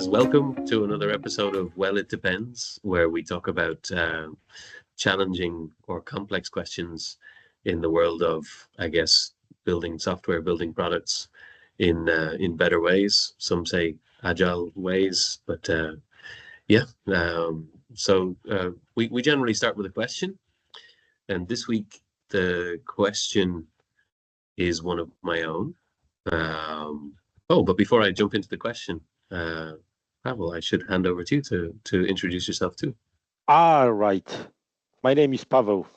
Welcome to another episode of Well, It Depends, where we talk about challenging or complex questions in the world of, I guess, building software, building products in better ways. Some say agile ways, but we generally start with a question, and this week the question is one of my own. But before I jump into the question, Pavel, I should hand over to you to introduce yourself too. Right. My name is Pavel,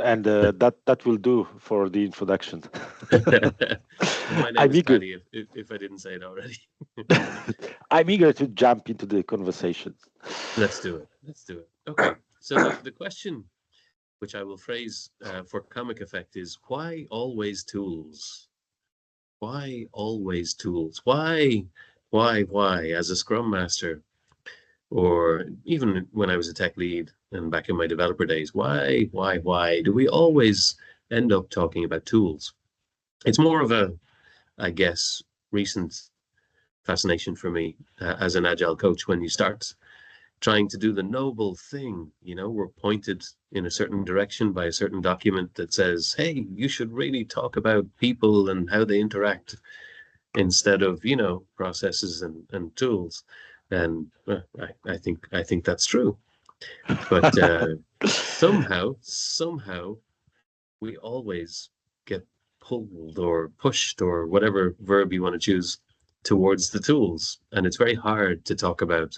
and that will do for the introduction. My name is Paddy, if I didn't say it already. I'm eager to jump into the conversation. Let's do it. Okay. So the question, which I will phrase for comic effect, is why always tools? Why always tools? Why, as a Scrum Master, or even when I was a tech lead and back in my developer days, why do we always end up talking about tools? It's more of a, I guess, recent fascination for me as an Agile coach. When you start trying to do the noble thing, we're pointed in a certain direction by a certain document that says, hey, you should really talk about people and how they interact instead of, processes and tools. And I think that's true. But somehow we always get pulled or pushed, or whatever verb you want to choose, towards the tools. And it's very hard to talk about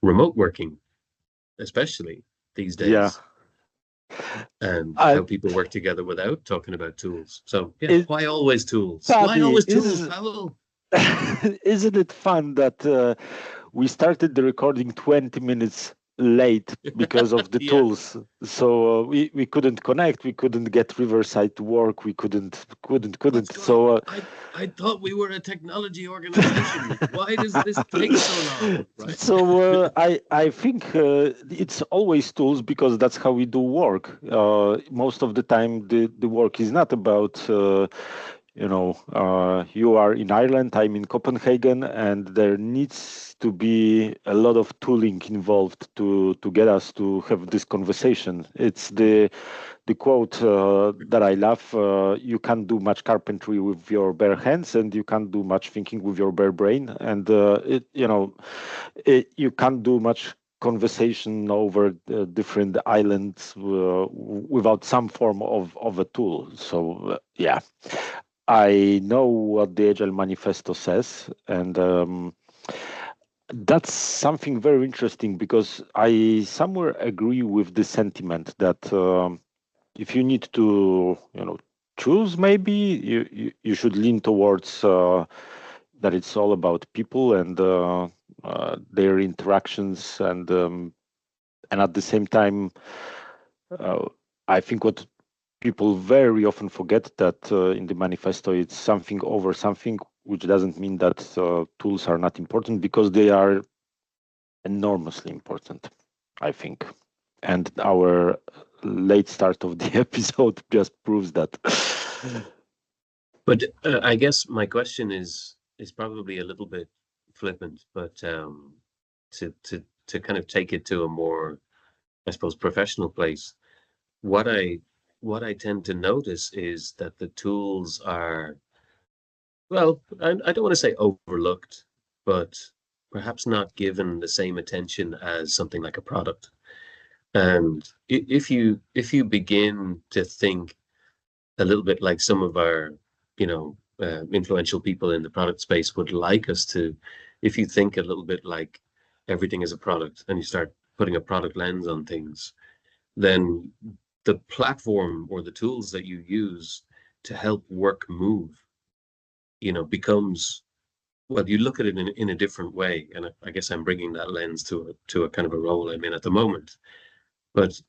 remote working, especially these days. Yeah. And how people work together without talking about tools. So why always tools? Why always tools, Pavel? Isn't it fun that we started the recording 20 minutes late because of the tools? So we couldn't connect, we couldn't get Riverside to work, we couldn't. So I thought we were a technology organization. Why does this take so long? Right? So I think it's always tools, because that's how we do work. Most of the time the work is not about you are in Ireland, I'm in Copenhagen, and there needs to be a lot of tooling involved to get us to have this conversation. It's the quote that I love: you can't do much carpentry with your bare hands, and you can't do much thinking with your bare brain. And you can't do much conversation over different islands without some form of a tool. So I know what the Agile manifesto says, and that's something very interesting, because I somewhere agree with the sentiment that if you need to, choose, maybe you should lean towards that it's all about people and their interactions, and at the same time, I think what people very often forget that in the manifesto it's something over something, which doesn't mean that tools are not important, because they are enormously important, I think. And our late start of the episode just proves that. But I guess my question is probably a little bit flippant, but to kind of take it to a more, I suppose, professional place, what I tend to notice is that the tools are, well, I don't want to say overlooked, but perhaps not given the same attention as something like a product. And if you begin to think a little bit like some of our, influential people in the product space would like us to, if you think a little bit like everything is a product and you start putting a product lens on things, then the platform or the tools that you use to help work move, becomes, well, you look at it in a different way. And I guess I'm bringing that lens to a kind of a role I'm in at the moment. But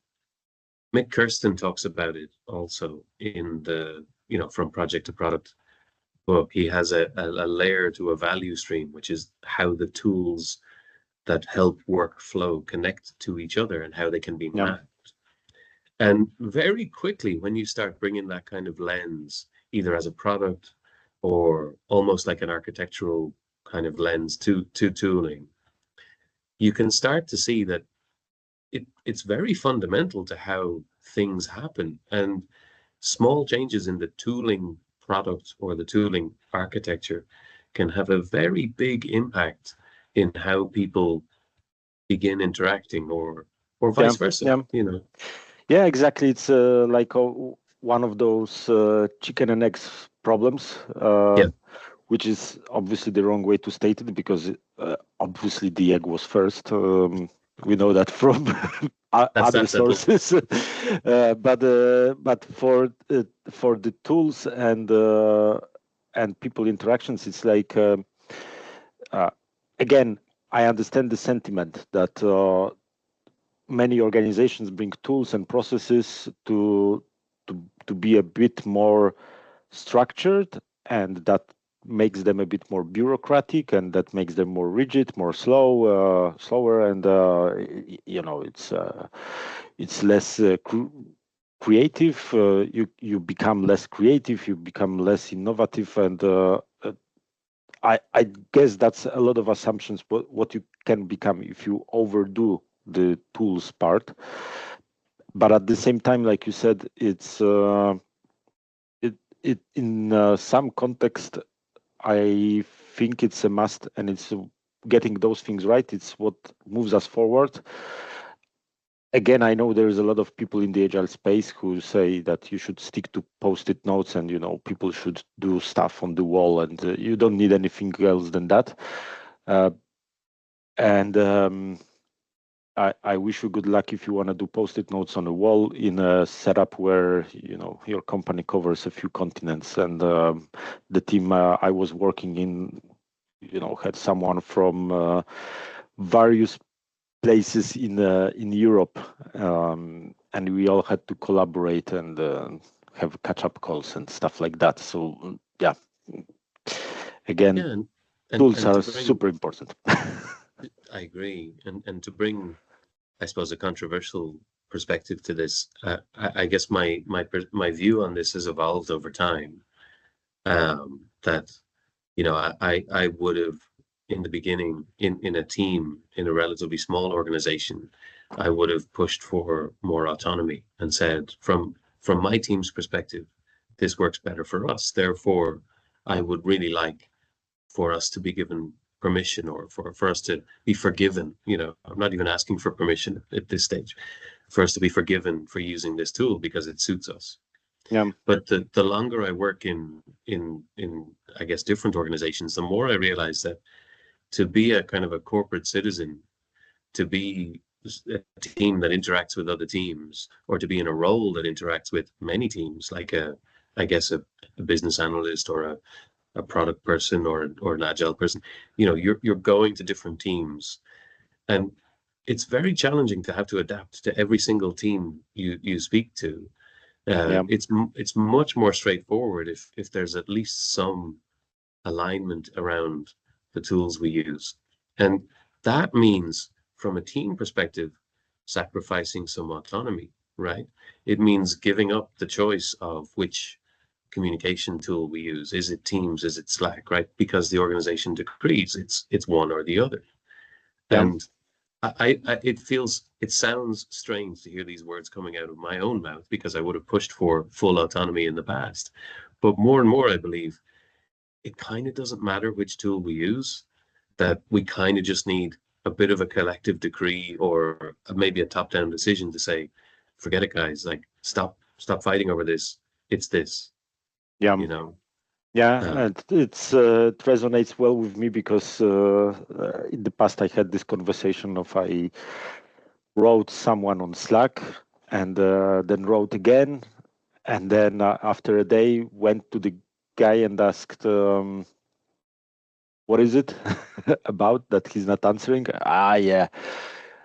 Mick Kirsten talks about it also in the, from project to product book. He has a layer to a value stream, which is how the tools that help work flow connect to each other and how they can be mapped. And very quickly, when you start bringing that kind of lens, either as a product or almost like an architectural kind of lens to tooling, you can start to see that it's very fundamental to how things happen. And small changes in the tooling product or the tooling architecture can have a very big impact in how people begin interacting or Yeah, vice versa, yeah, you know. yeah, exactly. It's like one of those chicken and eggs problems, Yeah, which is obviously the wrong way to state it because obviously the egg was first. We know that from that's other that simple. sources, but for the tools and people interactions, it's like uh, again, I understand the sentiment that many organizations bring tools and processes to be a bit more structured, and that makes them a bit more bureaucratic, and that makes them more rigid, more slower, and it's less creative. You become less creative, you become less innovative, and I guess that's a lot of assumptions. What you can become if you overdo the tools part, but at the same time, like you said, it in some context, I think it's a must, and it's getting those things right. It's what moves us forward. Again, I know there's a lot of people in the agile space who say that you should stick to post-it notes, and people should do stuff on the wall, and you don't need anything else than that. Uh, and I wish you good luck if you want to do post-it notes on a wall in a setup where your company covers a few continents, and the team I was working in, had someone from various places in Europe, and we all had to collaborate and have catch-up calls and stuff like that. So yeah, again, Yeah, tools and to are bring, super important. I agree, and to bring, I suppose, a controversial perspective to this, I guess my view on this has evolved over time. That I would have in the beginning in a team in a relatively small organization, I would have pushed for more autonomy and said from my team's perspective, this works better for us. Therefore, I would really like for us to be given permission or for us to be forgiven. I'm not even asking for permission at this stage, for us to be forgiven for using this tool because it suits us. Yeah, But the longer I work in I guess different organizations, the more I realize that to be a kind of a corporate citizen, to be a team that interacts with other teams, or to be in a role that interacts with many teams, like I guess a business analyst or a product person or an agile person, you're going to different teams, and it's very challenging to have to adapt to every single team you speak to. yeah, It's much more straightforward if there's at least some alignment around the tools we use. And that means, from a team perspective, sacrificing some autonomy, right? It means giving up the choice of which communication tool we use. Is it Teams? Is it Slack, right? Because the organization decrees it's one or the other. yeah. And it sounds strange to hear these words coming out of my own mouth because I would have pushed for full autonomy in the past. But more and more, I believe it kind of doesn't matter which tool we use, that we kind of just need a bit of a collective decree or maybe a top-down decision to say, forget it, guys, like stop fighting over this. It's this, Yeah. you know. Yeah, Uh, and it resonates well with me because in the past I had this conversation of I wrote someone on Slack and then wrote again, and then after a day went to the guy and asked, "What is it about that he's not answering?" Yeah,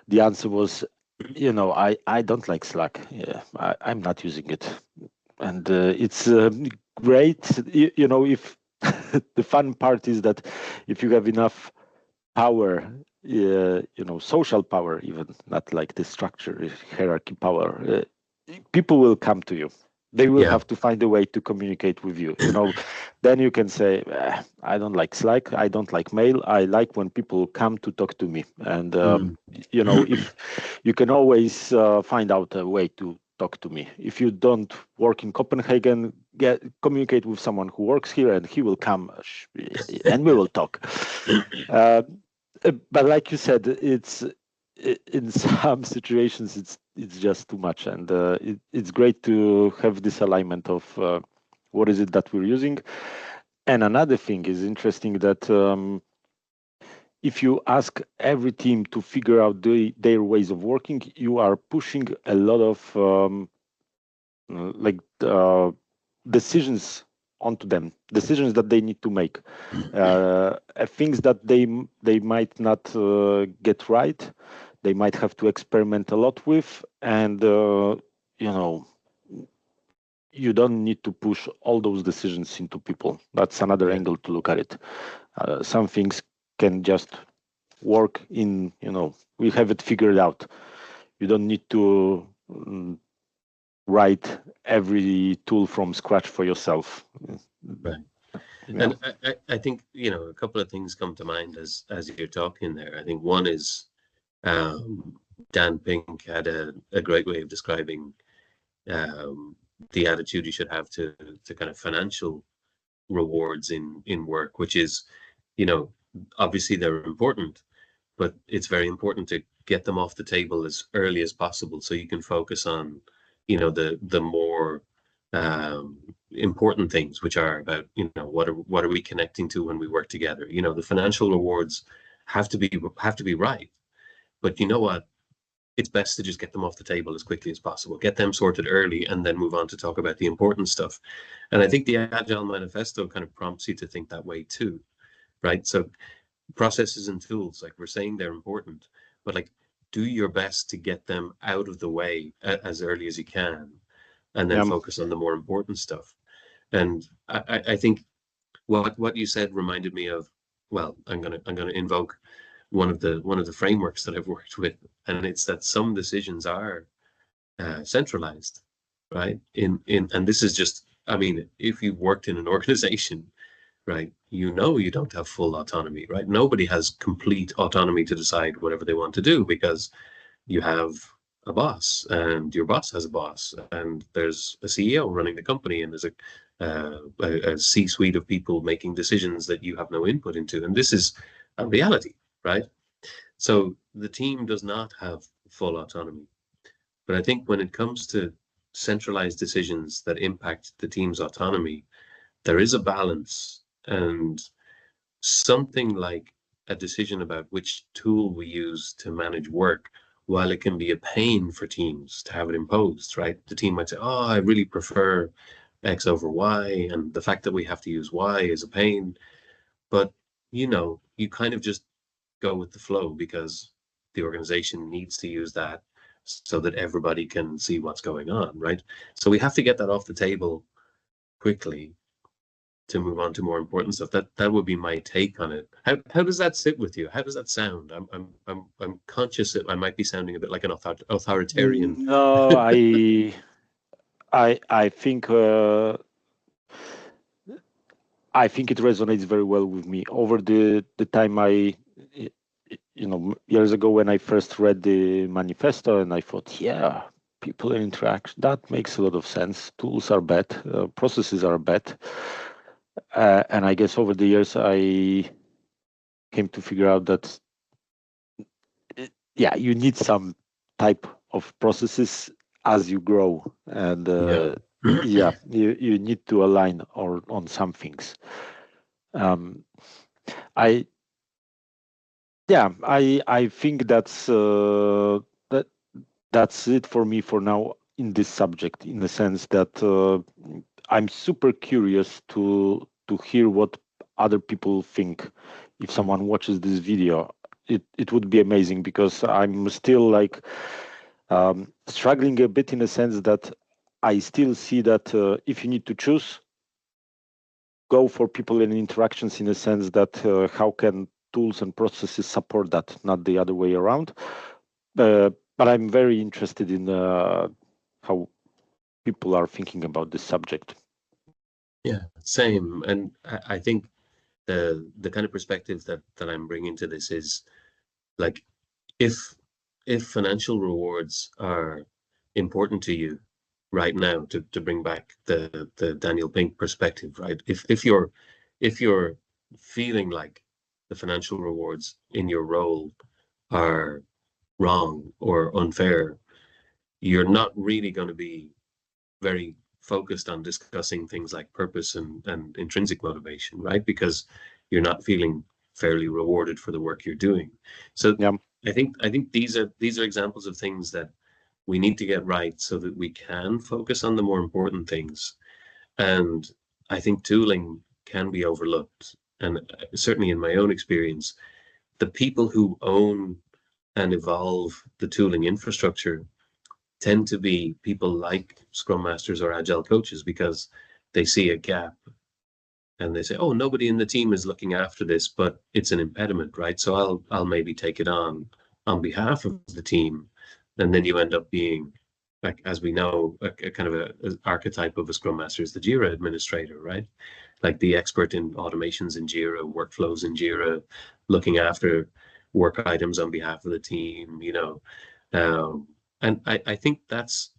the answer was, I don't like Slack. Yeah, I'm not using it, and it's great. If the fun part is that if you have enough power, social power, even not like the structure hierarchy power, people will come to you. They will Yeah. have to find a way to communicate with you. Then you can say, I don't like Slack, I don't like mail. I like when people come to talk to me. And if you can always find out a way to talk to me. If you don't work in Copenhagen, communicate with someone who works here, and he will come, and we will talk. But like you said, in some situations it's just too much, and it's great to have this alignment of what is it that we're using. And another thing is interesting that if you ask every team to figure out their ways of working, you are pushing a lot of decisions onto them, decisions that they need to make, things that they might not get right, they might have to experiment a lot with, and you don't need to push all those decisions into people. That's another angle to look at it. Some things can just work in, we have it figured out. You don't need to write every tool from scratch for yourself. Right. And I think, a couple of things come to mind as you're talking there. I think one is Dan Pink had a great way of describing the attitude you should have to kind of financial rewards in work, which is, obviously they're important, but it's very important to get them off the table as early as possible so you can focus on, the more important things, which are about, what are we connecting to when we work together. The financial rewards have to be right, but you know what? It's best to just get them off the table as quickly as possible, get them sorted early, and then move on to talk about the important stuff. And I think the Agile Manifesto kind of prompts you to think that way too, right? So processes and tools, like we're saying, they're important, but like do your best to get them out of the way as early as you can, and then focus on the more important stuff. And I think what you said reminded me of, well, I'm gonna invoke one of the frameworks that I've worked with, and it's that some decisions are centralized, right? And this is just, I mean, if you've worked in an organization, right, you don't have full autonomy, right? Nobody has complete autonomy to decide whatever they want to do, because you have a boss, and your boss has a boss, and there's a CEO running the company, and there's a C-suite of people making decisions that you have no input into, and this is a reality, right? So the team does not have full autonomy. But I think when it comes to centralized decisions that impact the team's autonomy, there is a balance, and something like a decision about which tool we use to manage work, while it can be a pain for teams to have it imposed, right? The team might say, oh, I really prefer X over Y, and the fact that we have to use Y is a pain. But, you kind of just go with the flow, because the organization needs to use that so that everybody can see what's going on, right? So we have to get that off the table quickly to move on to more important stuff. That would be my take on it. How does that sit with you? How does that sound? I'm conscious that I might be sounding a bit like an authoritarian. No, I think it resonates very well with me. Over the time years ago, when I first read the manifesto, and I thought, yeah, people and interaction, that makes a lot of sense. Tools are bad, processes are bad. And I guess over the years, I came to figure out that, you need some type of processes as you grow. And you need to align on some things. I think that's it for me for now in this subject, in the sense that I'm super curious to hear what other people think. If someone watches this video, it would be amazing, because I'm still like struggling a bit, in a sense that I still see that if you need to choose, go for people and interactions, in a sense that how can tools and processes support that, not the other way around. But I'm very interested in how people are thinking about this subject. Yeah, same. And I think the kind of perspective that I'm bringing to this is like, if financial rewards are important to you right now, to bring back the Daniel Pink perspective, right? If you're feeling like the financial rewards in your role are wrong or unfair, you're not really going to be very focused on discussing things like purpose and intrinsic motivation, right? Because you're not feeling fairly rewarded for the work you're doing. So Yeah. I think these are examples of things that we need to get right so that we can focus on the more important things. And I think tooling can be overlooked. And certainly in my own experience, the people who own and evolve the tooling infrastructure tend to be people like Scrum Masters or Agile coaches, because they see a gap and they say, "Oh, nobody in the team is looking after this, but it's an impediment, right? So I'll maybe take it on behalf of the team." And then you end up being, like, as we know, a kind of a archetype of a Scrum Master is the Jira administrator, right? Like the expert in automations in Jira, workflows in Jira, looking after work items on behalf of the team, and I think that's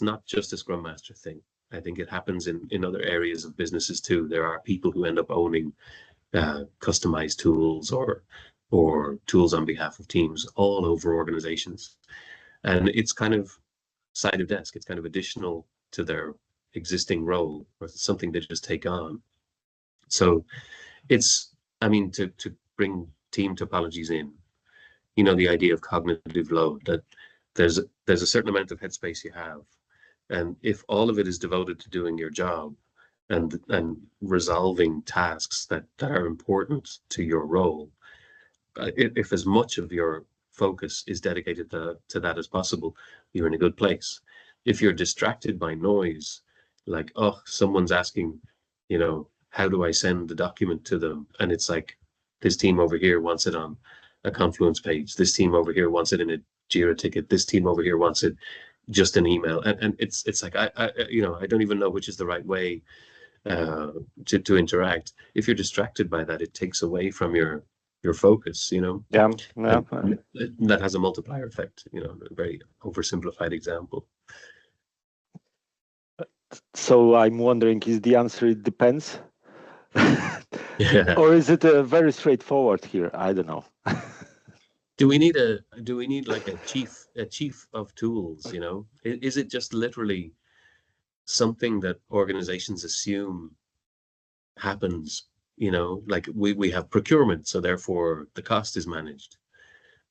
not just a Scrum Master thing. I think it happens in other areas of businesses too. There are people who end up owning customized tools or tools on behalf of teams all over organizations, and it's kind of side of desk. It's kind of additional to their existing role, or something they just take on. So it's, I mean, to bring team topologies in, the idea of cognitive load, that there's a certain amount of headspace you have, and if all of it is devoted to doing your job and resolving tasks that are important to your role, if as much of your focus is dedicated to that as possible, you're in a good place. If you're distracted by noise, like, oh, someone's asking, how do I send the document to them? And it's like, this team over here wants it on a Confluence page. This team over here wants it in a Jira ticket. This team over here wants it just an email. And it's like, I don't even know which is the right way to interact. If you're distracted by that, it takes away from your focus, Yeah. and that has a multiplier effect, a very oversimplified example. So I'm wondering, is the answer it depends? Yeah. Or is it very straightforward here? I don't know. Do we need like a chief of tools, Is it just literally something that organizations assume happens, like we have procurement, so therefore the cost is managed.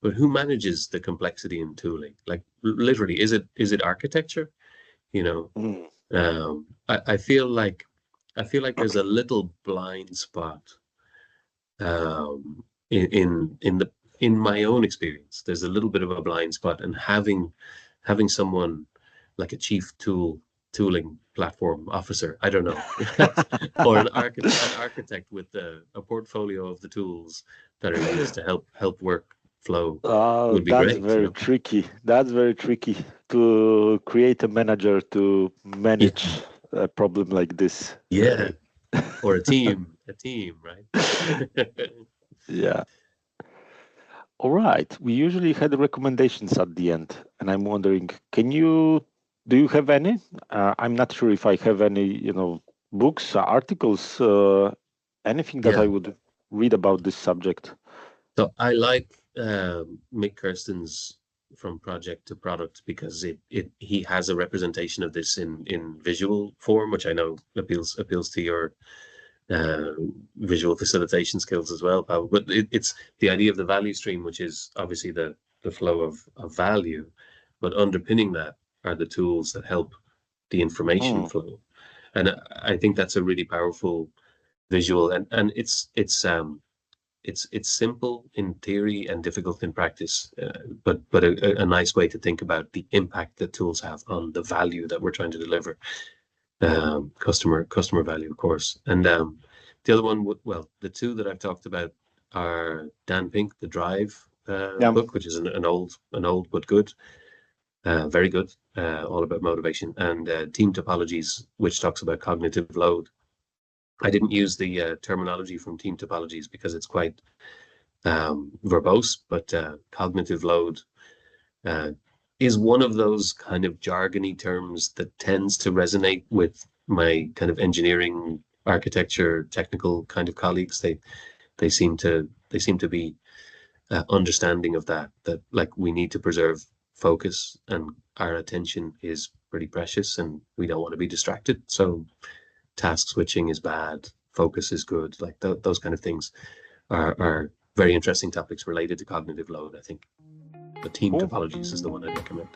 But who manages the complexity in tooling? Like, literally, is it architecture? Mm. I feel like there's a little blind spot in my own experience. There's a little bit of a blind spot, and having someone like a chief tooling platform officer, I don't know, or an architect with a portfolio of the tools that are used to help work flow would be That's great. very tricky. That's very tricky to create a manager to manage a problem like this. Yeah, or a team, right? Yeah. All right. We usually had recommendations at the end, and I'm wondering, do you have any? I'm not sure if I have any, books, articles, anything that I Yeah. would read about this subject. So I like Mick Kirsten's From Project to Product, because he has a representation of this in visual form, which I know appeals to your visual facilitation skills as well, Pavel. But it's the idea of the value stream, which is obviously the flow of value, but underpinning that are the tools that help the information flow. And I think that's a really powerful visual, and it's simple in theory and difficult in practice, but a nice way to think about the impact that tools have on the value that we're trying to deliver, customer value, of course. And the other one, the two that I've talked about are Dan Pink, the Drive book, which is an old but good, Very good, all about motivation. And team topologies, which talks about cognitive load. I didn't use the terminology from team topologies because it's quite verbose, but cognitive load is one of those kind of jargony terms that tends to resonate with my kind of engineering, architecture, technical kind of colleagues. They seem to be understanding of that like we need to preserve focus, and our attention is pretty precious and we don't want to be distracted. So task switching is bad, focus is good. Like those kind of things are very interesting topics related to cognitive load, I think. But team Cool. topologies is the one I'd recommend.